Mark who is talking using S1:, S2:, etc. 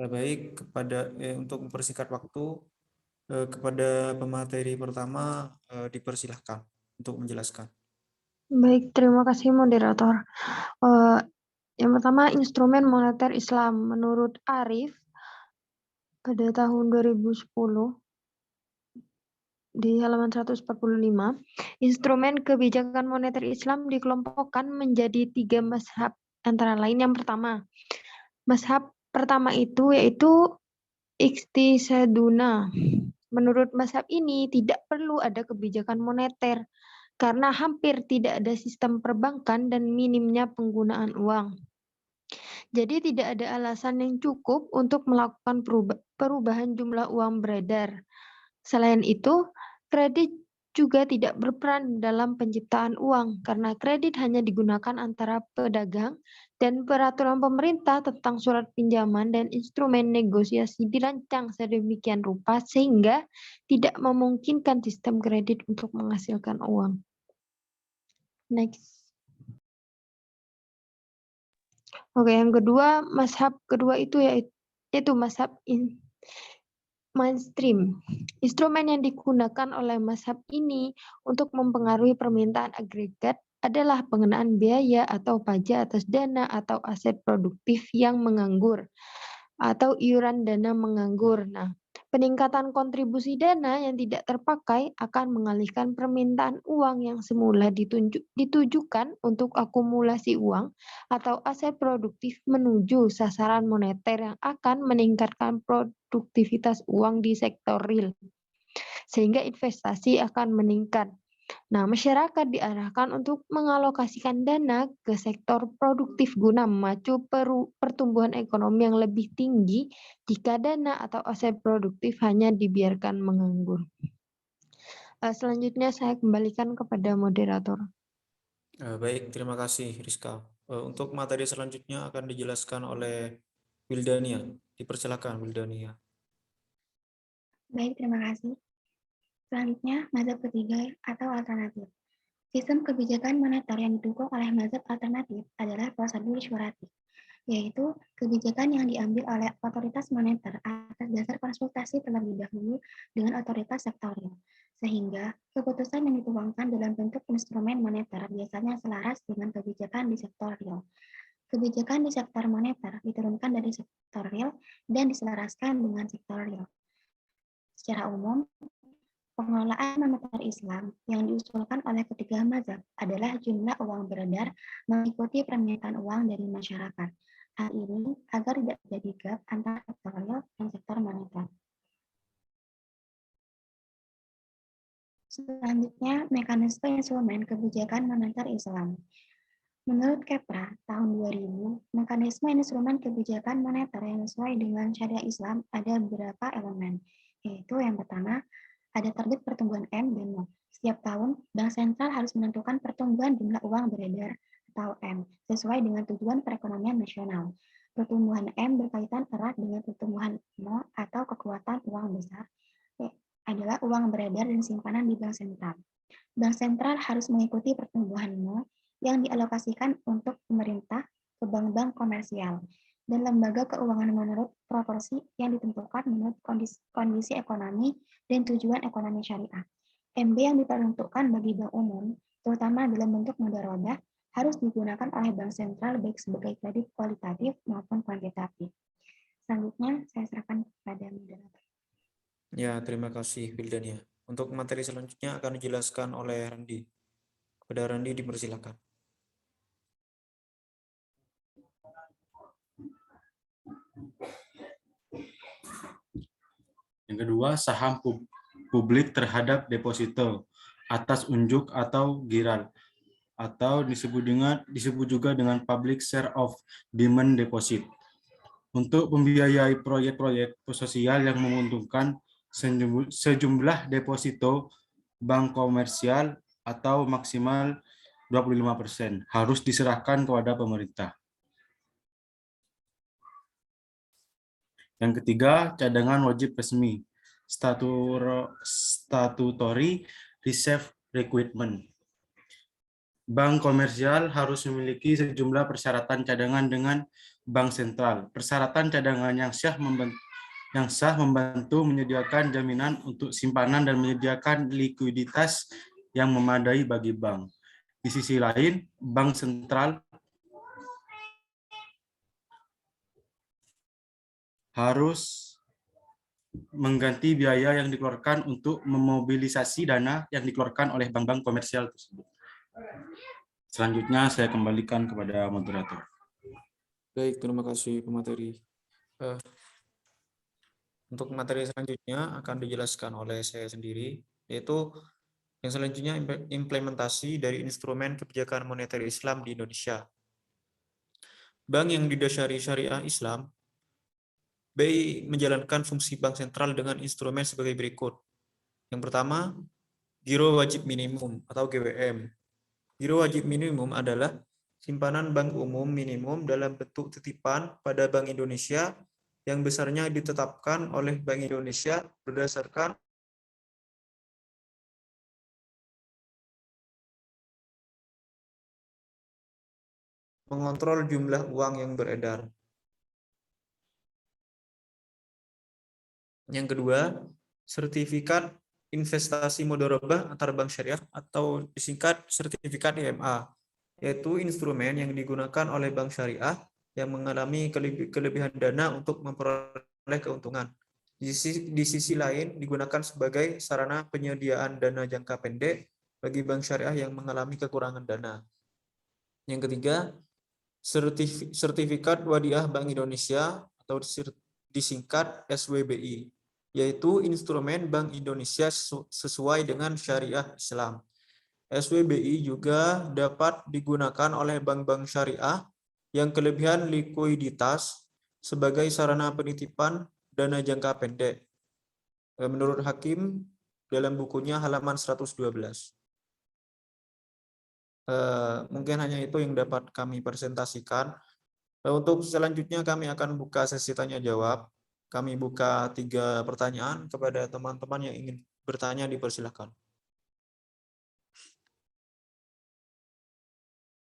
S1: Baik, untuk mempersingkat waktu, kepada pemateri pertama dipersilahkan untuk menjelaskan.
S2: Baik, terima kasih moderator. Yang pertama, instrumen moneter Islam. Menurut Arif, pada tahun 2010, di halaman 145, instrumen kebijakan moneter Islam dikelompokkan menjadi 3 mazhab, antara lain yang pertama. Mazhab pertama itu yaitu Iqtisaduna. Menurut mazhab ini tidak perlu ada kebijakan moneter karena hampir tidak ada sistem perbankan dan minimnya penggunaan uang. Jadi tidak ada alasan yang cukup untuk melakukan perubahan jumlah uang beredar. Selain itu, kredit juga tidak berperan dalam penciptaan uang karena kredit hanya digunakan antara pedagang dan peraturan pemerintah tentang surat pinjaman dan instrumen negosiasi dirancang sedemikian rupa sehingga tidak memungkinkan sistem kredit untuk menghasilkan uang. Next. Oke, yang kedua, mazhab kedua itu yaitu mazhab mainstream. Instrumen yang digunakan oleh mazhab ini untuk mempengaruhi permintaan agregat adalah pengenaan biaya atau pajak atas dana atau aset produktif yang menganggur atau iuran dana menganggur. Nah, peningkatan kontribusi dana yang tidak terpakai akan mengalihkan permintaan uang yang semula ditujukan untuk akumulasi uang atau aset produktif menuju sasaran moneter yang akan meningkatkan produktivitas uang di sektor real, sehingga investasi akan meningkat. Nah, masyarakat diarahkan untuk mengalokasikan dana ke sektor produktif guna memacu pertumbuhan ekonomi yang lebih tinggi jika dana atau aset produktif hanya dibiarkan menganggur. Selanjutnya saya kembalikan kepada moderator.
S1: Baik, terima kasih Rizka. Untuk materi selanjutnya akan dijelaskan oleh Wildania. Dipersilakan Wildania.
S3: Baik, terima kasih. Selanjutnya, mazhab ketiga atau alternatif. Sistem kebijakan moneter yang didukung oleh mazhab alternatif adalah prosedur syurati, yaitu kebijakan yang diambil oleh otoritas moneter atas dasar konsultasi terlebih dahulu dengan otoritas sektorial, sehingga keputusan yang dituangkan dalam bentuk instrumen moneter biasanya selaras dengan kebijakan di sektor real. Kebijakan di sektor moneter diturunkan dari sektor real dan diselaraskan dengan sektor real. Secara umum, pengelolaan moneter Islam yang diusulkan oleh ketiga mazhab adalah jumlah uang beredar mengikuti permintaan uang dari masyarakat. Hal ini agar tidak terjadi gap antara sektor real dan sektor moneter. Selanjutnya, mekanisme instrumen kebijakan moneter Islam. Menurut Kepra tahun 2000, mekanisme instrumen kebijakan moneter yang sesuai dengan syariah Islam ada beberapa elemen, yaitu yang pertama, ada target pertumbuhan M dan N. Setiap tahun, Bank Sentral harus menentukan pertumbuhan jumlah uang beredar atau M sesuai dengan tujuan perekonomian nasional. Pertumbuhan M berkaitan erat dengan pertumbuhan N atau kekuatan uang besar, adalah uang beredar dan simpanan di Bank Sentral. Bank Sentral harus mengikuti pertumbuhan N yang dialokasikan untuk pemerintah ke bank-bank komersial dan lembaga keuangan menurut proporsi yang ditentukan menurut kondisi ekonomi dan tujuan ekonomi syariah. MB yang diperuntukkan bagi bank umum, terutama dalam bentuk modal roda, harus digunakan oleh bank sentral baik sebagai kredit kualitatif maupun kuantitatif. Selanjutnya, saya serahkan kepada moderator.
S1: Ya, terima kasih Wildania. Untuk materi selanjutnya akan dijelaskan oleh Randi. Kepada Randi dipersilakan.
S4: Yang kedua, saham publik terhadap deposito atas unjuk atau giral, atau disebut juga dengan public share of demand deposit, untuk membiayai proyek-proyek sosial yang menguntungkan sejumlah deposito bank komersial atau maksimal 25% harus diserahkan kepada pemerintah. Yang ketiga, cadangan wajib resmi, statutory reserve requirement. Bank komersial harus memiliki sejumlah persyaratan cadangan dengan bank sentral. Persyaratan cadangan yang sah membantu menyediakan jaminan untuk simpanan dan menyediakan likuiditas yang memadai bagi bank. Di sisi lain, bank sentral harus mengganti biaya yang dikeluarkan untuk memobilisasi dana yang dikeluarkan oleh bank-bank komersial tersebut. Selanjutnya saya kembalikan kepada moderator.
S1: Baik, terima kasih pemateri. Untuk materi selanjutnya akan dijelaskan oleh saya sendiri, yaitu yang selanjutnya implementasi dari instrumen kebijakan moneter Islam di Indonesia. Bank yang didasari syariah Islam, BI menjalankan fungsi bank sentral dengan instrumen sebagai berikut. Yang pertama, Giro Wajib Minimum atau GWM. Giro Wajib Minimum adalah simpanan bank umum minimum dalam bentuk titipan pada Bank Indonesia yang besarnya ditetapkan oleh Bank Indonesia berdasarkan mengontrol jumlah uang yang beredar. Yang kedua, sertifikat investasi mudharabah antar bank syariah atau disingkat sertifikat IMA, yaitu instrumen yang digunakan oleh bank syariah yang mengalami kelebihan dana untuk memperoleh keuntungan. Di sisi lain, digunakan sebagai sarana penyediaan dana jangka pendek bagi bank syariah yang mengalami kekurangan dana. Yang ketiga, sertifikat wadiah Bank Indonesia atau disingkat SWBI, yaitu instrumen Bank Indonesia sesuai dengan syariah Islam. SWBI juga dapat digunakan oleh bank-bank syariah yang kelebihan likuiditas sebagai sarana penitipan dana jangka pendek. Menurut Hakim dalam bukunya halaman 112. Mungkin hanya itu yang dapat kami presentasikan. Untuk selanjutnya kami akan buka sesi tanya jawab. Kami buka 3 pertanyaan kepada teman-teman yang ingin bertanya, dipersilakan.